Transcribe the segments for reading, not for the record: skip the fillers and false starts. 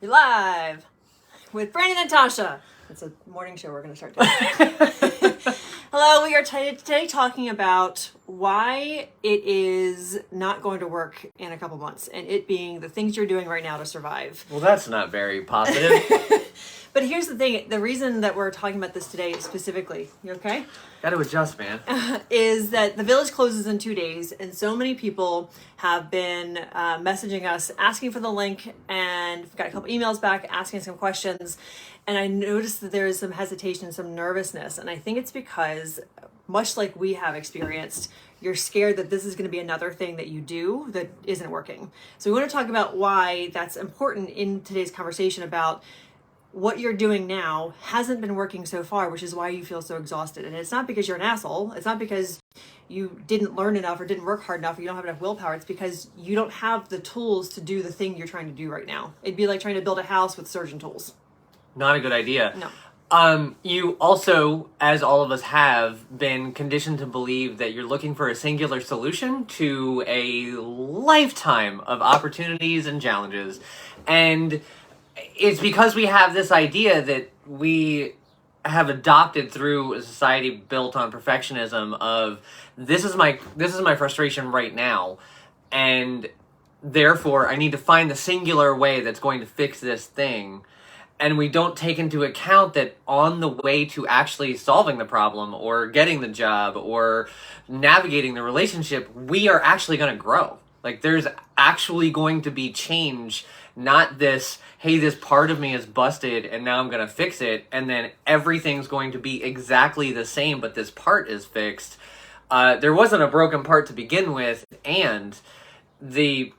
You're live with Brandon and Tasha. It's a morning show we're going to start doing. Hello, we are today talking about why it is not going to work in a couple months, and it being the things you're doing right now to survive. Well, that's not very positive. But here's the thing, the reason that we're talking about this today specifically, you okay? Got to adjust, man. Is that the village closes in 2 days, and so many people have been messaging us, asking for the link, and we've got a couple emails back, asking some questions, and I noticed that there is some hesitation, some nervousness, and I think it's because, much like we have experienced, you're scared that this is going to be another thing that you do that isn't working. So we want to talk about why that's important in today's conversation about what you're doing now hasn't been working so far, which is why you feel so exhausted. And it's not because you're an asshole. It's not because you didn't learn enough or didn't work hard enough or you don't have enough willpower. It's because you don't have the tools to do the thing you're trying to do right now. It'd be like trying to build a house with surgeon tools. Not a good idea. No. You also, as all of us have, been conditioned to believe that you're looking for a singular solution to a lifetime of opportunities and challenges. And it's because we have this idea that we have adopted through a society built on perfectionism of this is my frustration right now, and therefore I need to find the singular way that's going to fix this thing. And we don't take into account that on the way to actually solving the problem or getting the job or navigating the relationship, we are actually going to grow. Like, there's actually going to be change, not this, hey, this part of me is busted and now I'm going to fix it, and then everything's going to be exactly the same, but this part is fixed. There wasn't a broken part to begin with, and the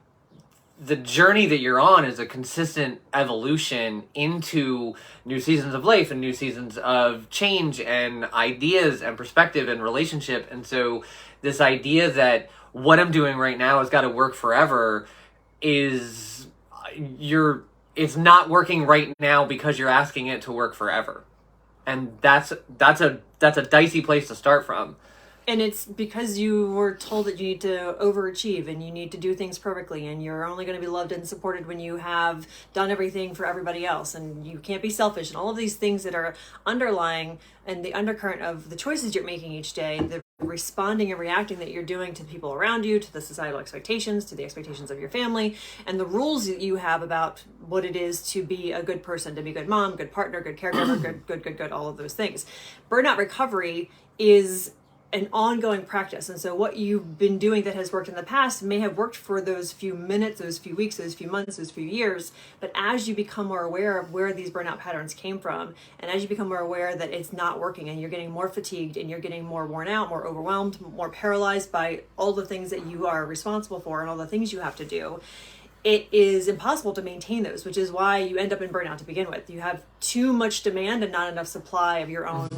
journey that you're on is a consistent evolution into new seasons of life and new seasons of change and ideas and perspective and relationship. And so this idea that what I'm doing right now has got to work forever it's not working right now because you're asking it to work forever. And that's a dicey place to start from. And it's because you were told that you need to overachieve and you need to do things perfectly, and you're only going to be loved and supported when you have done everything for everybody else, and you can't be selfish, and all of these things that are underlying and the undercurrent of the choices you're making each day, the responding and reacting that you're doing to people around you, to the societal expectations, to the expectations of your family, and the rules that you have about what it is to be a good person, to be a good mom, good partner, good caregiver, good, all of those things. Burnout recovery is an ongoing practice. And so what you've been doing that has worked in the past may have worked for those few minutes, those few weeks, those few months, those few years. But as you become more aware of where these burnout patterns came from, and as you become more aware that it's not working and you're getting more fatigued and you're getting more worn out, more overwhelmed, more paralyzed by all the things that you are responsible for and all the things you have to do, it is impossible to maintain those, which is why you end up in burnout to begin with. You have too much demand and not enough supply of your own,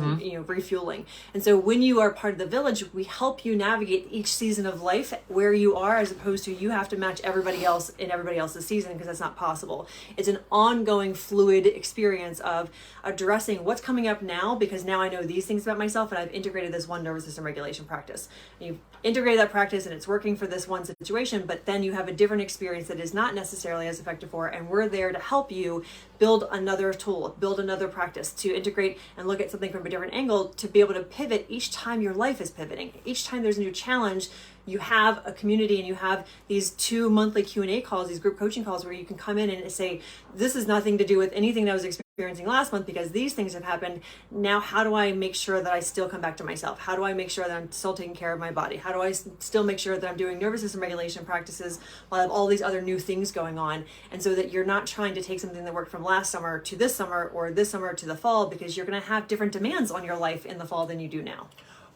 refueling. And so when you are part of the village, we help you navigate each season of life where you are, as opposed to you have to match everybody else in everybody else's season, because that's not possible. It's an ongoing fluid experience of addressing what's coming up now, because now I know these things about myself and I've integrated this one nervous system regulation practice. And you've integrated that practice and it's working for this one situation, but then you have a different experience that is not necessarily as effective for, and we're there to help you build another tool, build another practice, to integrate and look at something from a different angle, to be able to pivot each time your life is pivoting. Each time there's a new challenge, you have a community and you have these 2 monthly Q&A calls, these group coaching calls, where you can come in and say, this has nothing to do with anything that I was experiencing last month because these things have happened. Now, how do I make sure that I still come back to myself? How do I make sure that I'm still taking care of my body? How do I still make sure that I'm doing nervous system regulation practices while I have all these other new things going on? And so that you're not trying to take something that worked from last summer to this summer, or this summer to the fall, because you're going to have different demands on your life in the fall than you do now.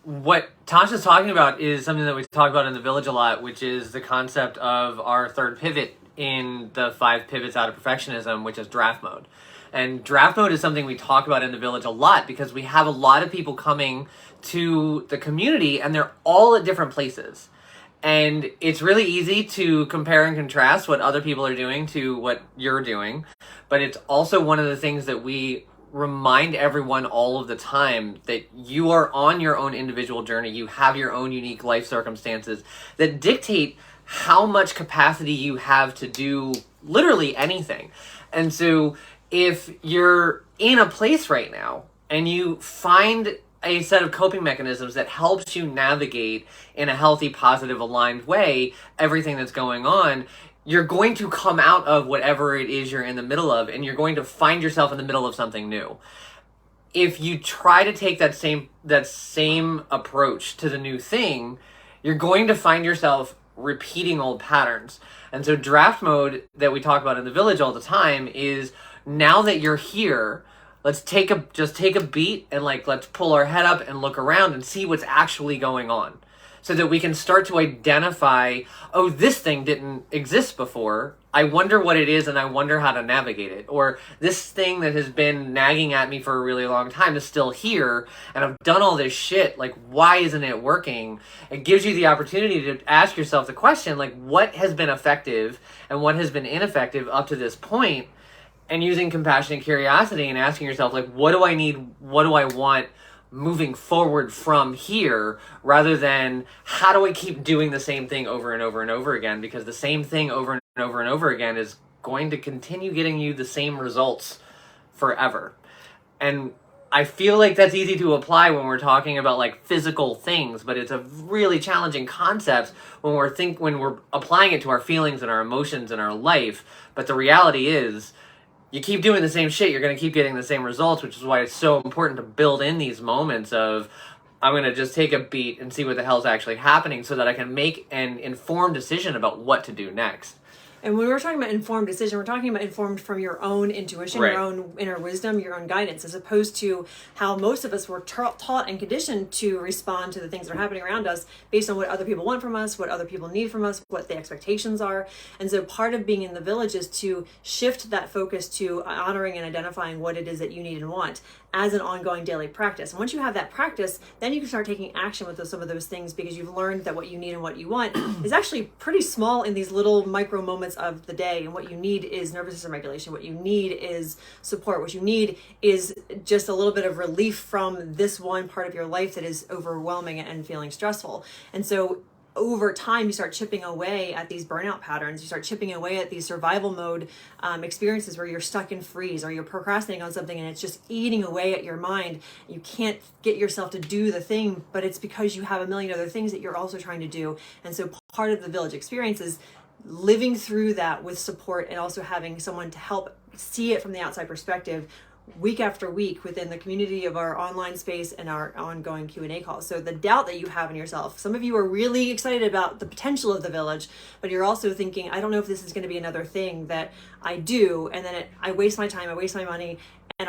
What Tasha's talking about is something that we talk about in the village a lot, which is the concept of our third pivot in the 5 pivots out of perfectionism, which is draft mode. And draft mode is something we talk about in the village a lot because we have a lot of people coming to the community and they're all at different places. And it's really easy to compare and contrast what other people are doing to what you're doing. But it's also one of the things that we remind everyone all of the time, that you are on your own individual journey. You have your own unique life circumstances that dictate how much capacity you have to do literally anything. And so if you're in a place right now and you find a set of coping mechanisms that helps you navigate in a healthy, positive, aligned way everything that's going on, you're going to come out of whatever it is you're in the middle of, and you're going to find yourself in the middle of something new. If you try to take that same approach to the new thing, you're going to find yourself repeating old patterns. And so draft mode that we talk about in the village all the time is, now that you're here, let's take a beat and let's pull our head up and look around and see what's actually going on, so that we can start to identify, oh, this thing didn't exist before. I wonder what it is, and I wonder how to navigate it. Or this thing that has been nagging at me for a really long time is still here, and I've done all this shit. Why isn't it working? It gives you the opportunity to ask yourself the question, what has been effective and what has been ineffective up to this point, and using compassion and curiosity and asking yourself, what do I need? What do I want moving forward from here, rather than how do I keep doing the same thing over and over and over again? Because the same thing over and over and over again is going to continue getting you the same results forever. And I feel like that's easy to apply when we're talking about physical things, but it's a really challenging concept when we're applying it to our feelings and our emotions and our life. But the reality is, you keep doing the same shit, you're going to keep getting the same results, which is why it's so important to build in these moments of, I'm going to just take a beat and see what the hell's actually happening, so that I can make an informed decision about what to do next. And when we're talking about informed decision, we're talking about informed from your own intuition, Right. Your own inner wisdom, your own guidance, as opposed to how most of us were taught and conditioned to respond to the things that are happening around us based on what other people want from us, what other people need from us, what the expectations are. And so part of being in the village is to shift that focus to honoring and identifying what it is that you need and want as an ongoing daily practice. And once you have that practice, then you can start taking action with some of those things, because you've learned that what you need and what you want is actually pretty small in these little micro moments of the day. And what you need is nervous system regulation. What you need is support. What you need is just a little bit of relief from this one part of your life that is overwhelming and feeling stressful. And so over time, you start chipping away at these burnout patterns. You start chipping away at these survival mode experiences where you're stuck in freeze, or you're procrastinating on something and it's just eating away at your mind. You can't get yourself to do the thing, but it's because you have a million other things that you're also trying to do. And so part of the village experience is living through that with support, and also having someone to help see it from the outside perspective week after week within the community of our online space and our ongoing Q&A calls. So the doubt that you have in yourself, some of you are really excited about the potential of the village, but you're also thinking, I don't know if this is going to be another thing that I do, and then I waste my time, I waste my money, and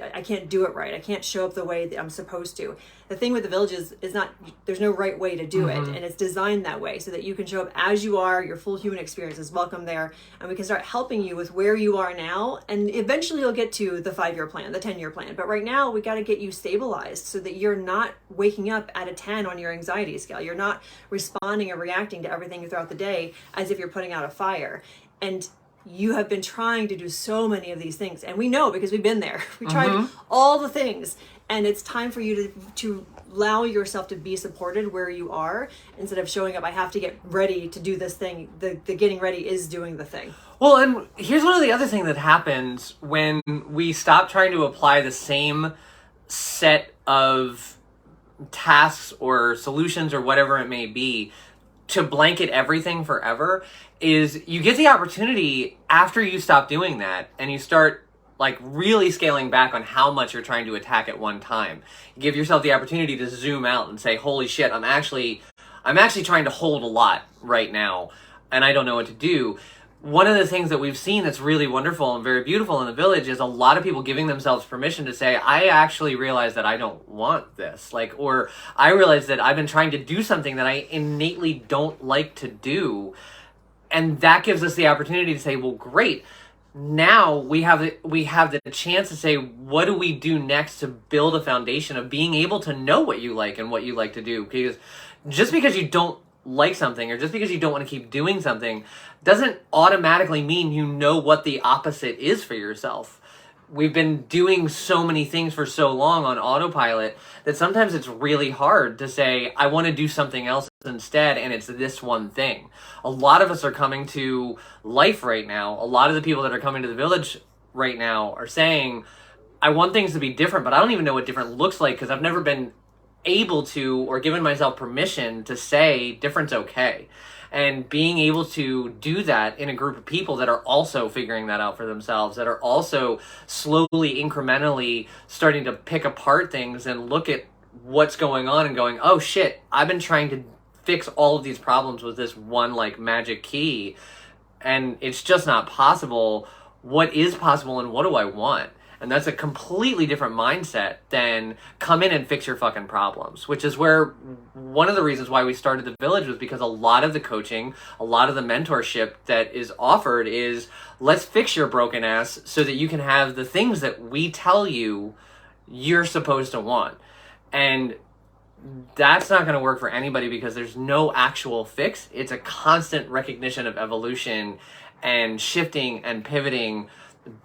I can't do it right. I can't show up the way that I'm supposed to. The thing with the village is not, there's no right way to do it. And it's designed that way so that you can show up as you are. Your full human experience is welcome there. And we can start helping you with where you are now. And eventually you'll get to the 5-year plan, the 10-year plan. But right now we got to get you stabilized so that you're not waking up at a 10 on your anxiety scale. You're not responding or reacting to everything throughout the day as if you're putting out a fire. And you have been trying to do so many of these things, and we know because we've been there. We tried all the things, and it's time for you to allow yourself to be supported where you are, instead of showing up, I have to get ready to do this thing. The getting ready is doing the thing. Well, and here's one of the other things that happens when we stop trying to apply the same set of tasks or solutions or whatever it may be to blanket everything forever, is you get the opportunity after you stop doing that and you start really scaling back on how much you're trying to attack at one time. You give yourself the opportunity to zoom out and say, holy shit, I'm actually trying to hold a lot right now and I don't know what to do. One of the things that we've seen that's really wonderful and very beautiful in the village is a lot of people giving themselves permission to say, I actually realize that I don't want this. Or I realize that I've been trying to do something that I innately don't like to do. And that gives us the opportunity to say, well, great. Now we have the chance to say, what do we do next to build a foundation of being able to know what you like and what you like to do? Because just because you don't like something, or just because you don't want to keep doing something, doesn't automatically mean you know what the opposite is for yourself. we've been doing so many things for so long on autopilot that sometimes it's really hard to say, I want to do something else instead, and it's this one thing. A lot of us are coming to life right now. A lot of the people that are coming to the village right now are saying, I want things to be different, but I don't even know what different looks like because I've never been able to or given myself permission to say different's okay. And being able to do that in a group of people that are also figuring that out for themselves, that are also slowly, incrementally starting to pick apart things and look at what's going on and going, oh shit, I've been trying to fix all of these problems with this one like magic key and it's just not possible. What is possible and what do I want? And that's a completely different mindset than come in and fix your fucking problems, which is where one of the reasons why we started the village was because a lot of the coaching, a lot of the mentorship that is offered is let's fix your broken ass so that you can have the things that we tell you you're supposed to want. And that's not going to work for anybody because there's no actual fix. It's a constant recognition of evolution and shifting and pivoting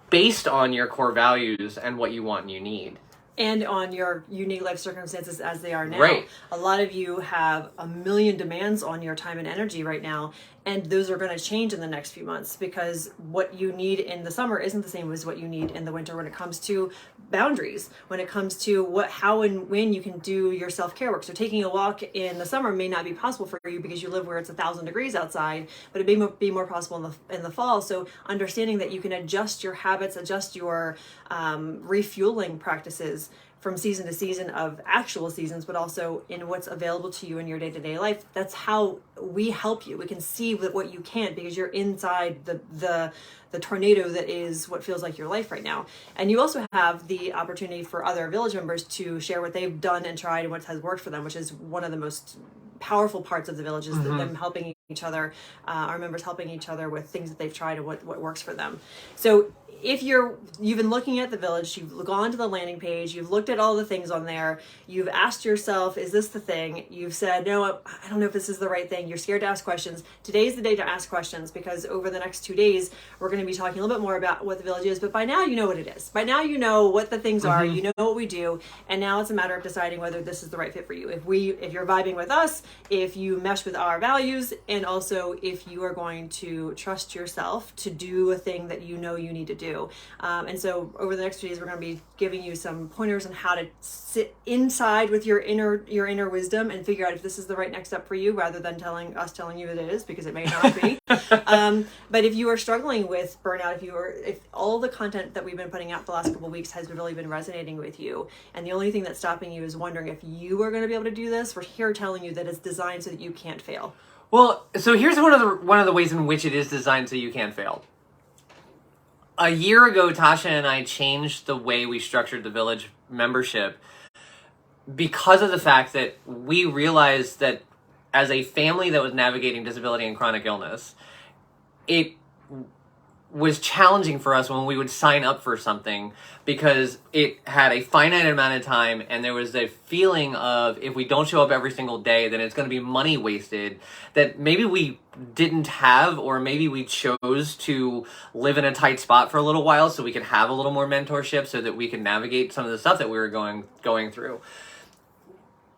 based on your core values and what you want and you need. And on your unique life circumstances as they are now. Right. A lot of you have a million demands on your time and energy right now, and those are going to change in the next few months because what you need in the summer isn't the same as what you need in the winter when it comes to boundaries, when it comes to what, how and when you can do your self-care work. So taking a walk in the summer may not be possible for you because you live where it's 1,000 degrees outside, but it may be more possible in the fall. So understanding that you can adjust your habits, adjust your refueling practices from season to season of actual seasons, but also in what's available to you in your day-to-day life. That's how we help you. We can see what you can't because you're inside the tornado that is what feels like your life right now. And you also have the opportunity for other village members to share what they've done and tried and what has worked for them, which is one of the most powerful parts of the village is them helping each other, our members helping each other with things that they've tried and what works for them. So if you've been looking at the village, you've gone to the landing page, you've looked at all the things on there, you've asked yourself, is this the thing? You've said, no, I don't know if this is the right thing. You're scared to ask questions. Today's the day to ask questions because over the next 2 days, we're going to be talking a little bit more about what the village is. But by now, you know what it is. By now, you know what the things are. You know what we do. And now it's a matter of deciding whether this is the right fit for you. If you're vibing with us, if you mesh with our values, and also if you are going to trust yourself to do a thing that you know you need to do. And so over the next 2 days, we're going to be giving you some pointers on how to sit inside with your inner wisdom and figure out if this is the right next step for you, rather than telling you that it is, because it may not be. But if you are struggling with burnout, if all the content that we've been putting out the last couple of weeks has really been resonating with you, and the only thing that's stopping you is wondering if you are going to be able to do this, we're here telling you that it's designed so that you can't fail. Well, so here's one of the ways in which it is designed so you can't fail. A year ago, Tasha and I changed the way we structured the village membership because of the fact that we realized that as a family that was navigating disability and chronic illness, it was challenging for us when we would sign up for something because it had a finite amount of time and there was a feeling of if we don't show up every single day, then it's going to be money wasted that maybe we didn't have, or maybe we chose to live in a tight spot for a little while so we could have a little more mentorship so that we could navigate some of the stuff that we were going through.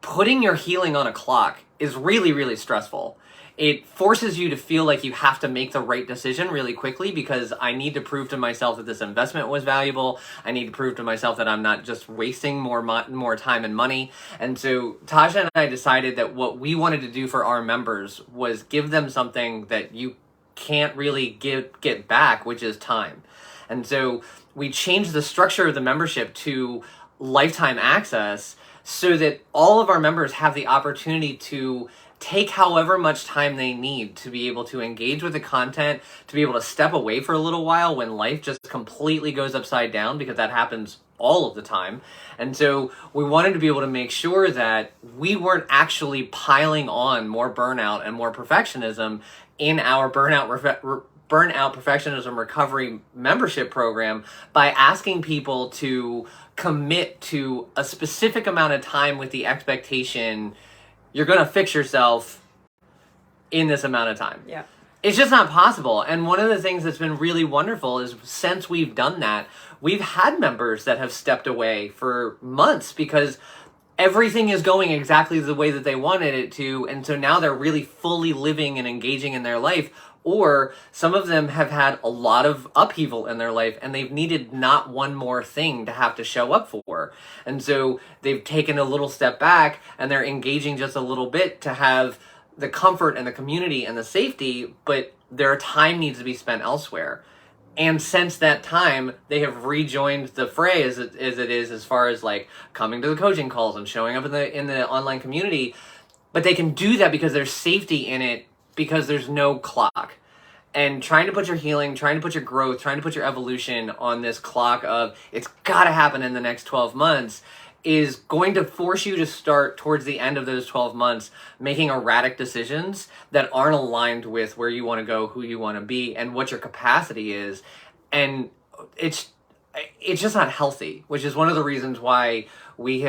Putting your healing on a clock is really, really stressful. It forces you to feel like you have to make the right decision really quickly because I need to prove to myself that this investment was valuable. I need to prove to myself that I'm not just wasting more time and money. And so Tasha and I decided that what we wanted to do for our members was give them something that you can't really get back, which is time. And so we changed the structure of the membership to lifetime access so that all of our members have the opportunity to take however much time they need to be able to engage with the content, to be able to step away for a little while when life just completely goes upside down, because that happens all of the time. And so we wanted to be able to make sure that we weren't actually piling on more burnout and more perfectionism in our burnout perfectionism recovery membership program by asking people to commit to a specific amount of time with the expectation you're going to fix yourself in this amount of time. Yeah. It's just not possible. And one of the things that's been really wonderful is since we've done that, we've had members that have stepped away for months because everything is going exactly the way that they wanted it to. And so now they're really fully living and engaging in their life. Or some of them have had a lot of upheaval in their life and they've needed not one more thing to have to show up for. And so they've taken a little step back and they're engaging just a little bit to have the comfort and the community and the safety, but their time needs to be spent elsewhere. And since that time, they have rejoined the fray as it is as far as like coming to the coaching calls and showing up in the online community. But they can do that because there's safety in it, because there's no clock. And trying to put your healing, trying to put your growth, trying to put your evolution on this clock of it's got to happen in the next 12 months is going to force you to start towards the end of those 12 months making erratic decisions that aren't aligned with where you want to go, who you want to be, and what your capacity is. And it's just not healthy, which is one of the reasons why we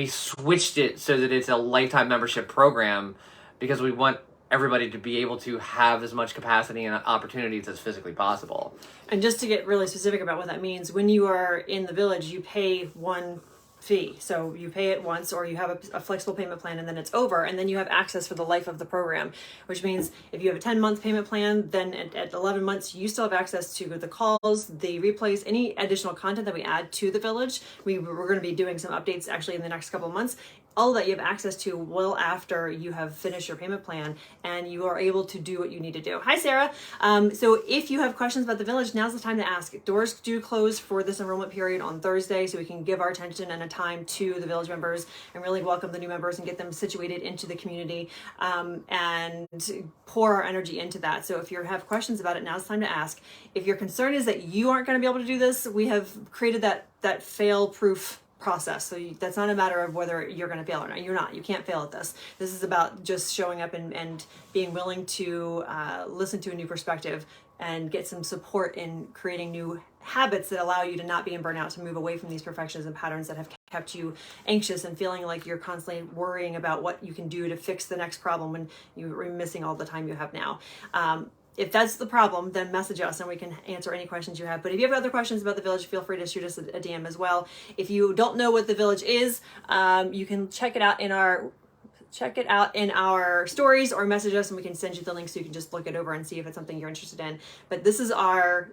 switched it so that it's a lifetime membership program, because we want everybody to be able to have as much capacity and opportunities as physically possible. And just to get really specific about what that means, when you are in the village, you pay one fee. So you pay it once, or you have a flexible payment plan, and then it's over, and then you have access for the life of the program, which means if you have a 10-month payment plan, then at 11 months you still have access to the calls, the replays, any additional content that we add to the village. We're going to be doing some updates actually in the next couple of months. All that you have access to well after you have finished your payment plan, and you are able to do what you need to do. Hi, Sarah. So if you have questions about the village, now's the time to ask. Doors do close for this enrollment period on Thursday, so we can give our attention and a time to the village members and really welcome the new members and get them situated into the community, and pour our energy into that. So if you have questions about it, now's the time to ask. If your concern is that you aren't going to be able to do this, we have created that fail-proof process. So that's not a matter of whether you're going to fail or not. You're not. You can't fail at this. This is about just showing up and being willing to listen to a new perspective and get some support in creating new habits that allow you to not be in burnout, to move away from these perfections and patterns that have kept you anxious and feeling like you're constantly worrying about what you can do to fix the next problem when you're missing all the time you have now. If that's the problem, then message us and we can answer any questions you have. But if you have other questions about the village, feel free to shoot us a DM as well. If you don't know what the village is, you can check it out in our stories, or message us and we can send you the link so you can just look it over and see if it's something you're interested in. But this is our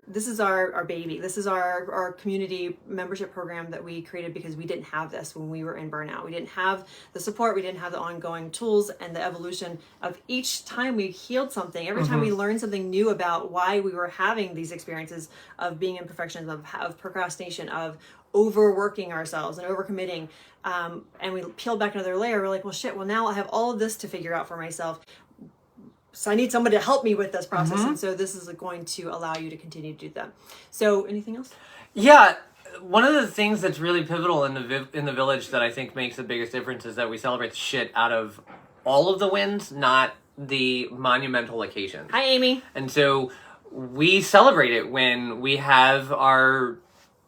baby. This is our community membership program that we created because we didn't have this when we were in burnout. We didn't have the support, we didn't have the ongoing tools and the evolution of each time we healed something, every time we learned something new about why we were having these experiences of being imperfections, of procrastination, of overworking ourselves and overcommitting, and we peeled back another layer. We're like, well, shit, well, now I have all of this to figure out for myself, so I need somebody to help me with this process. And so this is going to allow you to continue to do that. So anything else? Yeah, one of the things that's really pivotal in the village that I think makes the biggest difference is that we celebrate the shit out of all of the wins, not the monumental occasions. Hi, Amy. And so we celebrate it when we have our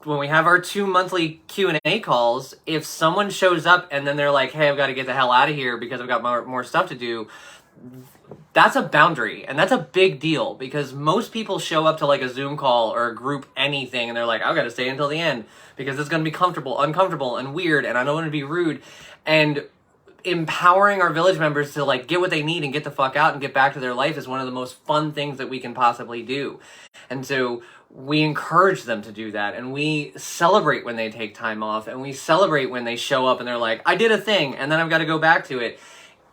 2 monthly Q&A calls. If someone shows up and then they're like, hey, I've got to get the hell out of here because I've got more stuff to do, that's a boundary. And that's a big deal, because most people show up to like a Zoom call or a group anything and they're like, I've got to stay until the end because it's going to be uncomfortable and weird, and I don't want to be rude. And empowering our village members to like get what they need and get the fuck out and get back to their life is one of the most fun things that we can possibly do. And so we encourage them to do that, and we celebrate when they take time off, and we celebrate when they show up and they're like, I did a thing and then I've got to go back to it.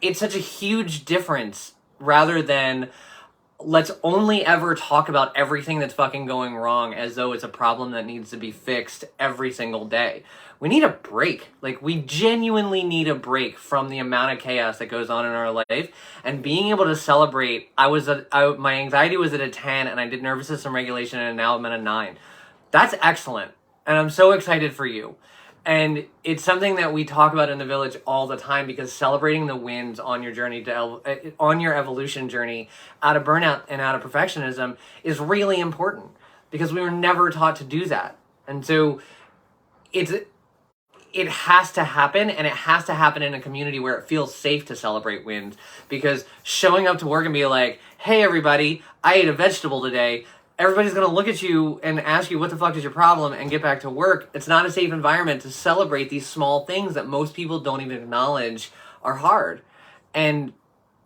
It's such a huge difference, rather than let's only ever talk about everything that's fucking going wrong as though it's a problem that needs to be fixed every single day. We need a break. Like, we genuinely need a break from the amount of chaos that goes on in our life. And being able to celebrate, my anxiety was at a 10 and I did nervous system regulation, and now I'm at a 9. That's excellent. And I'm so excited for you. And it's something that we talk about in the village all the time, because celebrating the wins on your journey on your evolution journey out of burnout and out of perfectionism is really important, because we were never taught to do that. And so it has to happen, and it has to happen in a community where it feels safe to celebrate wins. Because showing up to work and be like, hey everybody, I ate a vegetable today, everybody's gonna look at you and ask you what the fuck is your problem and get back to work. It's not a safe environment to celebrate these small things that most people don't even acknowledge are hard. And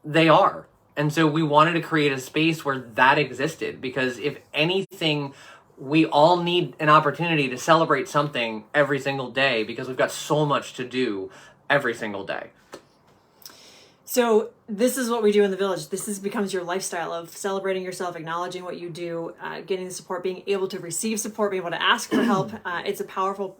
they are. And so we wanted to create a space where that existed, because if anything, we all need an opportunity to celebrate something every single day, because we've got so much to do every single day. So this is what we do in the village. Becomes your lifestyle of celebrating yourself, acknowledging what you do, getting the support, being able to receive support, being able to ask for help. It's a powerful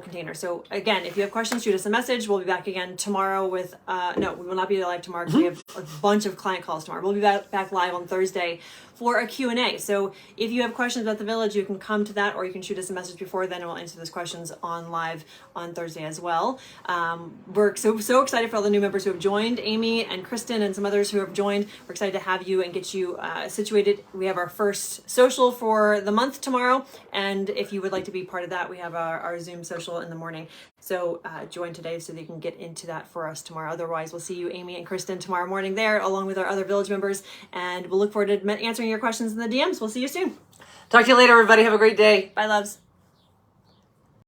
container. So again, if you have questions, shoot us a message. We'll be back again tomorrow with, no, we will not be live tomorrow because we have a bunch of client calls tomorrow. We'll be back live on Thursday for a Q&A. So if you have questions about the village, you can come to that, or you can shoot us a message before then, and we'll answer those questions on live on Thursday as well. We're so excited for all the new members who have joined, Amy and Kristen and some others who have joined. We're excited to have you and get you situated. We have our first social for the month tomorrow, and if you would like to be part of that, we have our Zoom social in the morning. So join today so that you can get into that for us tomorrow. Otherwise, we'll see you, Amy and Kristen, tomorrow morning there, along with our other village members, and we'll look forward to answering your questions in the DMs. We'll see you soon. Talk to you later, everybody. Have a great day. Bye, loves.